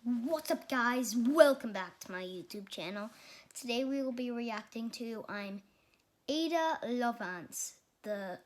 What's up, guys? Welcome back to my YouTube channel. Today we will be reacting to Ada Lovelace, the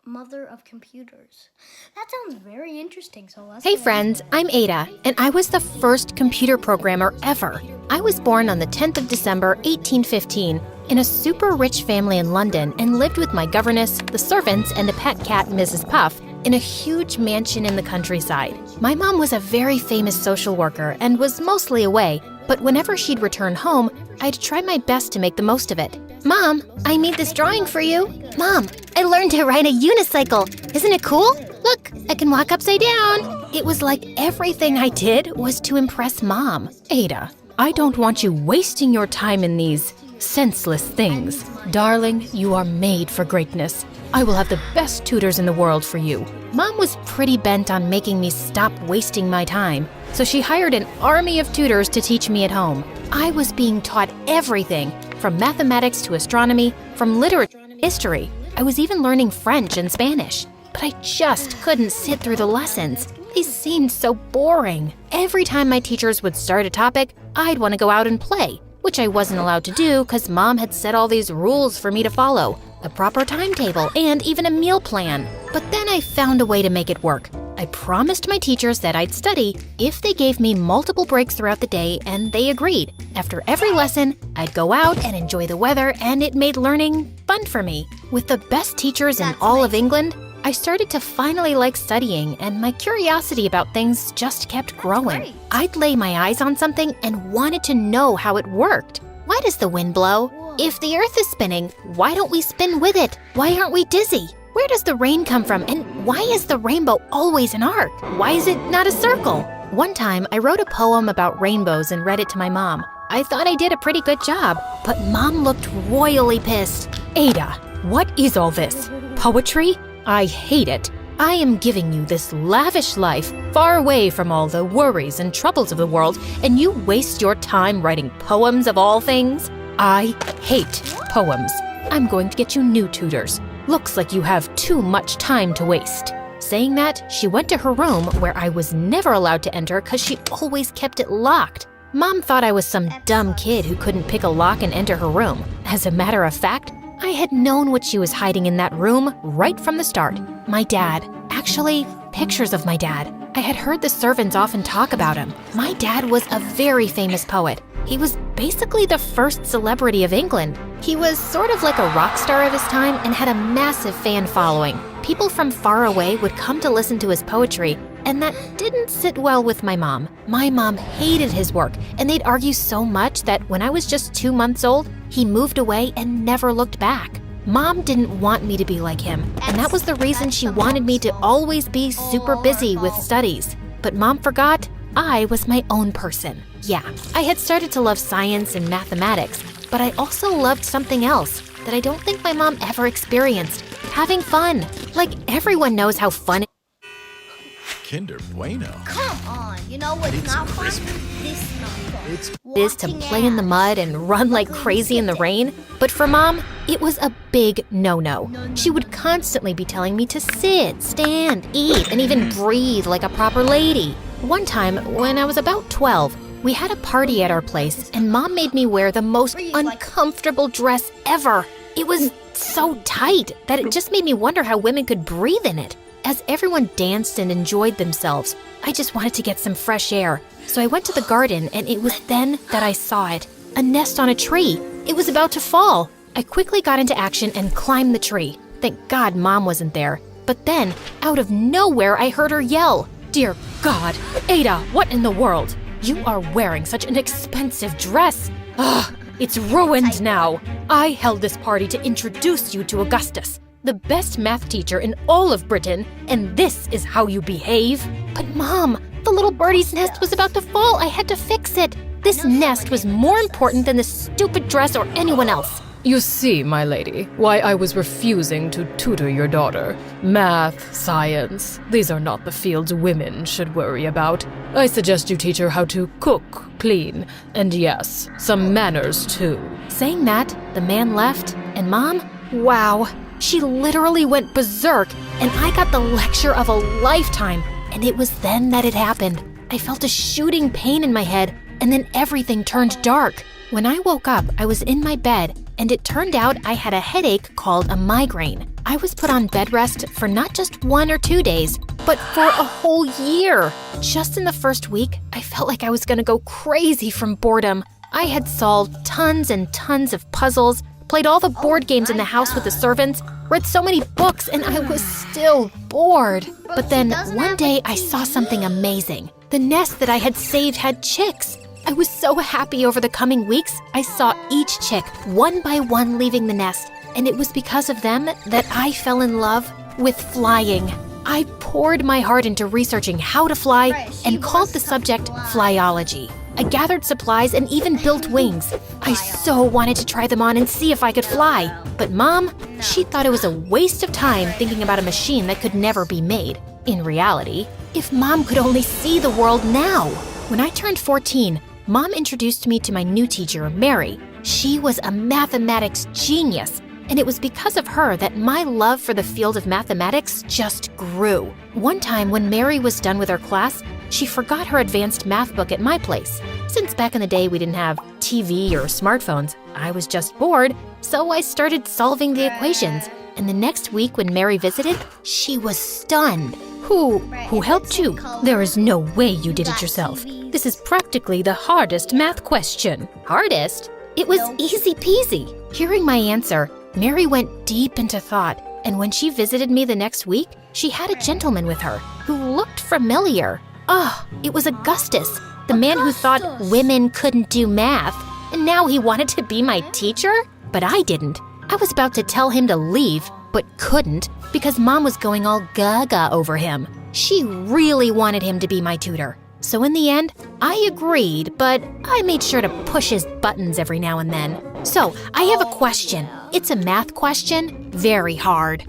mother of computers. That sounds very interesting, so let's Hey friends, I'm Ada, and I was the first computer programmer ever. I was born on the 10th of December, 1815, in a super rich family in London and lived with my governess, the servants, and a pet cat, Mrs. Puff, in a huge mansion in the countryside. My mom was a very famous social worker and was mostly away, but whenever she'd return home, I'd try my best to make the most of it. Mom, I made this drawing for you. Mom, I learned to ride a unicycle. Isn't it cool? Look, I can walk upside down. It was like everything I did was to impress Mom. Ada, I don't want you wasting your time in these senseless things. Darling, you are made for greatness. I will have the best tutors in the world for you. Mom was pretty bent on making me stop wasting my time, so she hired an army of tutors to teach me at home. I was being taught everything, from mathematics to astronomy, from literature to history. I was even learning French and Spanish. But I just couldn't sit through the lessons. They seemed so boring. Every time my teachers would start a topic, I'd want to go out and play, which I wasn't allowed to do because Mom had set all these rules for me to follow, a proper timetable, and even a meal plan. But then I found a way to make it work. I promised my teachers that I'd study if they gave me multiple breaks throughout the day, and they agreed. After every lesson, I'd go out and enjoy the weather, and it made learning fun for me. With the best teachers in all of England, I started to finally like studying, and my curiosity about things just kept growing. I'd lay my eyes on something and wanted to know how it worked. Why does the wind blow? If the earth is spinning, why don't we spin with it? Why aren't we dizzy? Where does the rain come from, and why is the rainbow always an arc? Why is it not a circle? One time, I wrote a poem about rainbows and read it to my mom. I thought I did a pretty good job, but Mom looked royally pissed. Ada, what is all this? Poetry? I hate it. I am giving you this lavish life, far away from all the worries and troubles of the world, and you waste your time writing poems of all things? I hate poems. I'm going to get you new tutors. Looks like you have too much time to waste. Saying that, she went to her room where I was never allowed to enter because she always kept it locked. Mom thought I was some dumb kid who couldn't pick a lock and enter her room. As a matter of fact, I had known what she was hiding in that room right from the start. My dad. Actually, pictures of my dad. I had heard the servants often talk about him. My dad was a very famous poet. He was basically the first celebrity of England. He was sort of like a rock star of his time and had a massive fan following. People from far away would come to listen to his poetry, and that didn't sit well with my mom. My mom hated his work, and they'd argue so much that when I was just 2 months old, he moved away and never looked back. Mom didn't want me to be like him, and that was the reason she wanted me to always be super busy with studies. But Mom forgot I was my own person. Yeah, I had started to love science and mathematics, but I also loved something else that I don't think my mom ever experienced. Having fun. Like everyone knows how fun Kinder Bueno. Come on, you know what's not fun? This is not fun. it is to play in the mud and run like crazy in the rain. But for Mom, it was a big no-no. She would constantly be telling me to sit, stand, eat, and even breathe like a proper lady. One time, when I was about 12, we had a party at our place, and Mom made me wear the most uncomfortable dress ever. It was so tight that it just made me wonder how women could breathe in it. As everyone danced and enjoyed themselves, I just wanted to get some fresh air. So I went to the garden, and it was then that I saw it. A nest on a tree. It was about to fall. I quickly got into action and climbed the tree. Thank God Mom wasn't there. But then, out of nowhere, I heard her yell. Dear God, Ada, what in the world? You are wearing such an expensive dress. Ugh, it's ruined now. I held this party to introduce you to Augustus, the best math teacher in all of Britain, and this is how you behave? But Mom, the little birdie's nest was about to fall. I had to fix it. This nest was more important than this stupid dress or anyone else. You see, my lady, why I was refusing to tutor your daughter. Math, science, these are not the fields women should worry about. I suggest you teach her how to cook, clean, and yes, some manners too. Saying that, the man left, and Mom, wow, she literally went berserk, and I got the lecture of a lifetime. And it was then that it happened. I felt a shooting pain in my head, and then everything turned dark. When I woke up, I was in my bed, and it turned out I had a headache called a migraine. I was put on bed rest for not just 1 or 2 days, but for a whole year. Just in the first week, I felt like I was gonna go crazy from boredom. I had solved tons and tons of puzzles, played all the board games in the house with the servants, read so many books, and I was still bored. But then one day I saw something amazing. The nest that I had saved had chicks. I was so happy over the coming weeks. I saw each chick, one by one, leaving the nest, and it was because of them that I fell in love with flying. I poured my heart into researching how to fly and called the subject flyology. I gathered supplies and even built wings. I so wanted to try them on and see if I could fly. But Mom, she thought it was a waste of time thinking about a machine that could never be made. In reality, if Mom could only see the world now. When I turned 14, Mom introduced me to my new teacher, Mary. She was a mathematics genius, and it was because of her that my love for the field of mathematics just grew. One time when Mary was done with her class, she forgot her advanced math book at my place. Since back in the day we didn't have TV or smartphones, I was just bored, so I started solving the equations. And the next week when Mary visited, she was stunned. Who helped you? There is no way you did it yourself. This is practically the hardest math question. Hardest? It was easy peasy. Hearing my answer, Mary went deep into thought, and when she visited me the next week, she had a gentleman with her who looked familiar. It was Augustus, the man who thought women couldn't do math, and now he wanted to be my teacher? But I didn't. I was about to tell him to leave, but couldn't because Mom was going all gaga over him. She really wanted him to be my tutor. So in the end, I agreed, but I made sure to push his buttons every now and then. So, I have a question. It's a math question, very hard.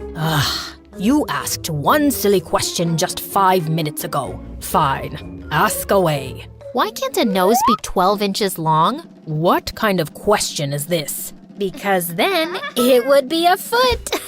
You asked one silly question just 5 minutes ago. Fine, ask away. Why can't a nose be 12 inches long? What kind of question is this? Because then it would be a foot.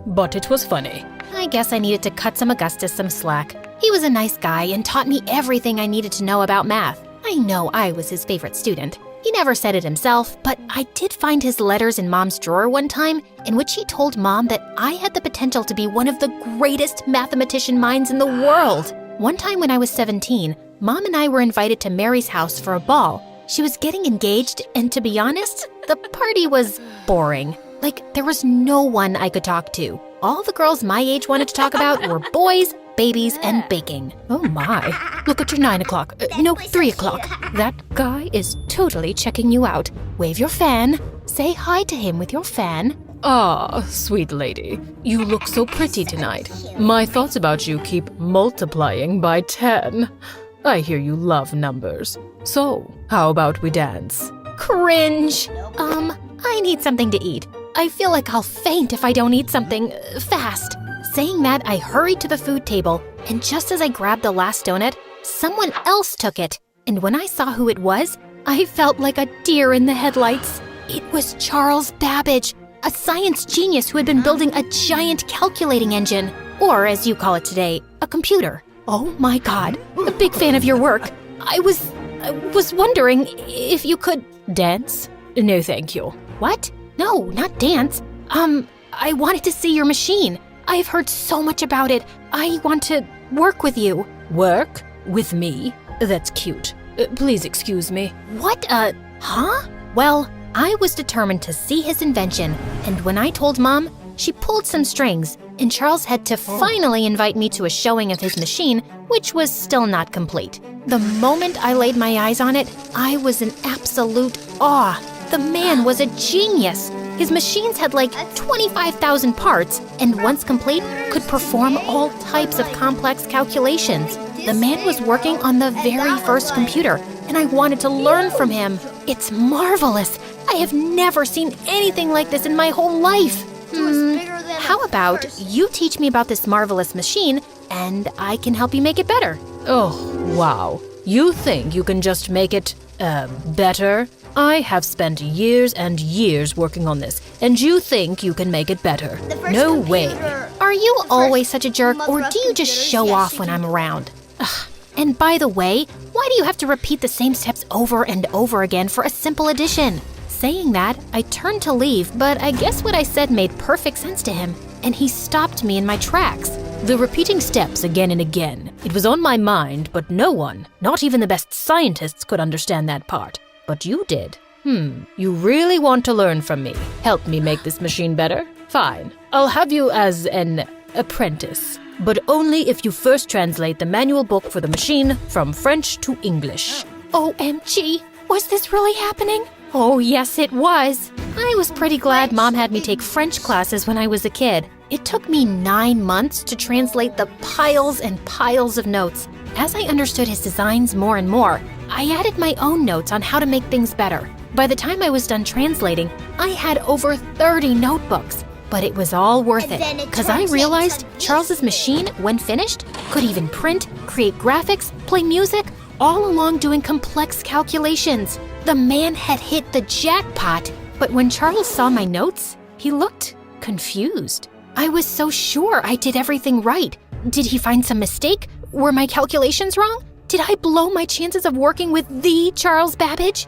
But it was funny. I guess I needed to cut some Augustus some slack. He was a nice guy and taught me everything I needed to know about math. I know I was his favorite student. He never said it himself, but I did find his letters in Mom's drawer one time in which he told Mom that I had the potential to be one of the greatest mathematician minds in the world. One time when I was 17, Mom and I were invited to Mary's house for a ball. She was getting engaged, and to be honest, the party was boring. Like, there was no one I could talk to. All the girls my age wanted to talk about were boys, babies, and baking. Oh my, look at your 9 o'clock. No, 3 o'clock. That guy is totally checking you out. Wave your fan. Say hi to him with your fan. Ah, sweet lady, you look so pretty tonight. My thoughts about you keep multiplying by 10. I hear you love numbers. So, how about we dance? Cringe. I need something to eat. I feel like I'll faint if I don't eat something fast. Saying that, I hurried to the food table, and just as I grabbed the last donut, someone else took it. And when I saw who it was, I felt like a deer in the headlights. It was Charles Babbage, a science genius who had been building a giant calculating engine, or as you call it today, a computer. Oh my God, a big fan of your work. I was wondering if you could dance? No, thank you. What? No, not dance. I wanted to see your machine. I've heard so much about it. I want to work with you. Work? With me? That's cute. Please excuse me. What huh? Well, I was determined to see his invention, and when I told Mom, she pulled some strings, and Charles had to finally invite me to a showing of his machine, which was still not complete. The moment I laid my eyes on it, I was in absolute awe. The man was a genius. His machines had like 25,000 parts, and once complete, could perform all types of complex calculations. The man was working on the very first computer, and I wanted to learn from him. It's marvelous. I have never seen anything like this in my whole life. How about you teach me about this marvelous machine, and I can help you make it better? Oh, wow. You think you can just make it, better? I have spent years and years working on this, and you think you can make it better? No way. Are you always such a jerk, or do you just show off when I'm around? And by the way, why do you have to repeat the same steps over and over again for a simple addition? Saying that, I turned to leave, but I guess what I said made perfect sense to him, and he stopped me in my tracks. The repeating steps again and again. It was on my mind, but no one, not even the best scientists, could understand that part. But you did. You really want to learn from me. Help me make this machine better? Fine. I'll have you as an apprentice. But only if you first translate the manual book for the machine from French to English. OMG, was this really happening? Oh, yes, it was. I was pretty glad Mom had me take French classes when I was a kid. It took me 9 months to translate the piles and piles of notes. As I understood his designs more and more, I added my own notes on how to make things better. By the time I was done translating, I had over 30 notebooks. But it was all worth it, because I realized Charles's machine, when finished, could even print, create graphics, play music, all along doing complex calculations. The man had hit the jackpot. But when Charles saw my notes, he looked confused. I was so sure I did everything right. Did he find some mistake? Were my calculations wrong? Did I blow my chances of working with the Charles Babbage?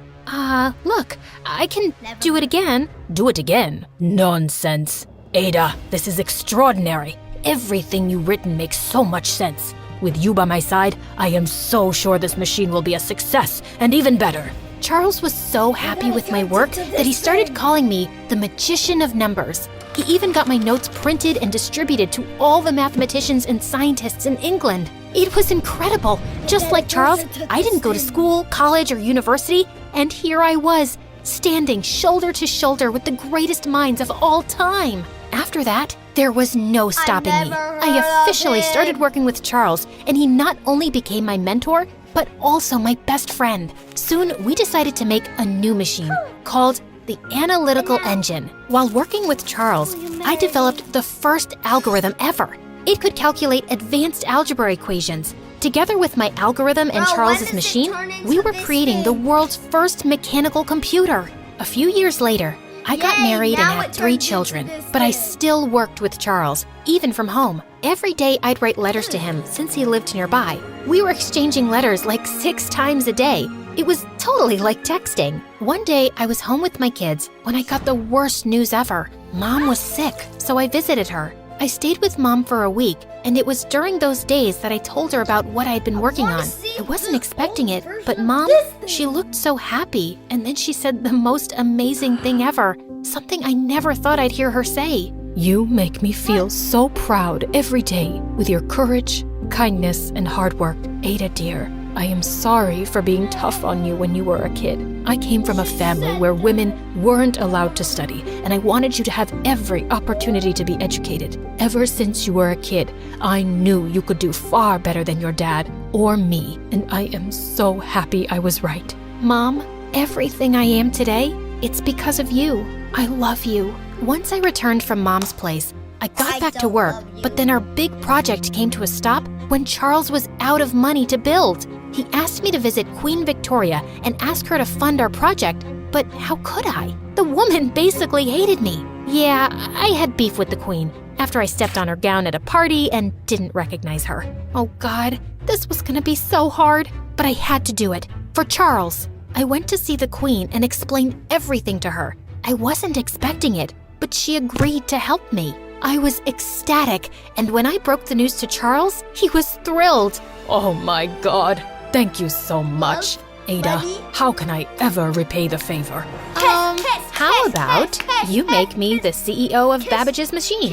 Look, I can do it again. Do it again? Nonsense. Ada, this is extraordinary. Everything you've written makes so much sense. With you by my side, I am so sure this machine will be a success and even better. Charles was so happy with my work that he started calling me the magician of numbers. He even got my notes printed and distributed to all the mathematicians and scientists in England. It was incredible. Just like Charles, I didn't go to school, college, or university, and here I was, standing shoulder to shoulder with the greatest minds of all time. After that, there was no stopping me. I officially started working with Charles, and he not only became my mentor, but also my best friend. Soon, we decided to make a new machine called the Analytical Engine. While working with Charles, I developed the first algorithm ever. It could calculate advanced algebra equations. Together with my algorithm and Charles's machine, we were creating the world's first mechanical computer. A few years later, I got married and had 3 children, but I still worked with Charles, even from home. Every day I'd write letters to him since he lived nearby. We were exchanging letters like 6 times a day. It was totally like texting. One day I was home with my kids when I got the worst news ever. Mom was sick, so I visited her. I stayed with Mom for a week, and it was during those days that I told her about what I had been working on. I wasn't expecting it, but Mom, she looked so happy, and then she said the most amazing thing ever, something I never thought I'd hear her say. You make me feel so proud every day with your courage, kindness, and hard work. Ada dear, I am sorry for being tough on you when you were a kid. I came from a family where women weren't allowed to study, and I wanted you to have every opportunity to be educated. Ever since you were a kid, I knew you could do far better than your dad or me, and I am so happy I was right. Mom, everything I am today, it's because of you. I love you. Once I returned from Mom's place, I got back to work, but then our big project came to a stop when Charles was out of money to build. He asked me to visit Queen Victoria and ask her to fund our project, but how could I? The woman basically hated me. Yeah, I had beef with the Queen after I stepped on her gown at a party and didn't recognize her. Oh God, this was gonna be so hard, but I had to do it. For Charles. I went to see the Queen and explained everything to her. I wasn't expecting it, but she agreed to help me. I was ecstatic, and when I broke the news to Charles, he was thrilled. Oh my God, thank you so much. Ada, how can I ever repay the favor? How about you make me the CEO of Babbage's machine?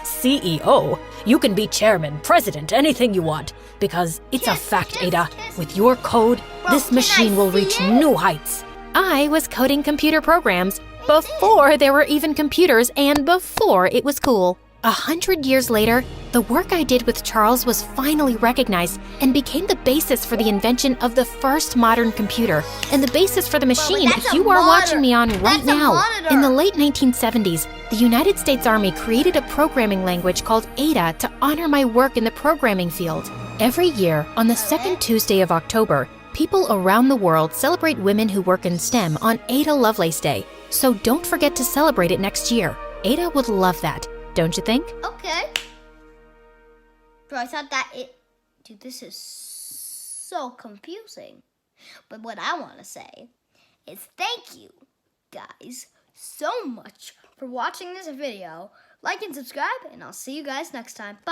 CEO? You can be chairman, president, anything you want. Because it's a fact, Ada, with your code, this machine will reach new heights. I was coding computer programs before there were even computers and before it was cool. 100 years later, the work I did with Charles was finally recognized and became the basis for the invention of the first modern computer and the basis for the machine you are watching me on right now. In the late 1970s, the United States Army created a programming language called Ada to honor my work in the programming field. Every year, on the second Tuesday of October, people around the world celebrate women who work in STEM on Ada Lovelace Day. So don't forget to celebrate it next year. Ada would love that, don't you think? Okay. Bro, I thought that it... Dude, this is so confusing. But what I want to say is thank you guys so much for watching this video. Like and subscribe, and I'll see you guys next time. Bye.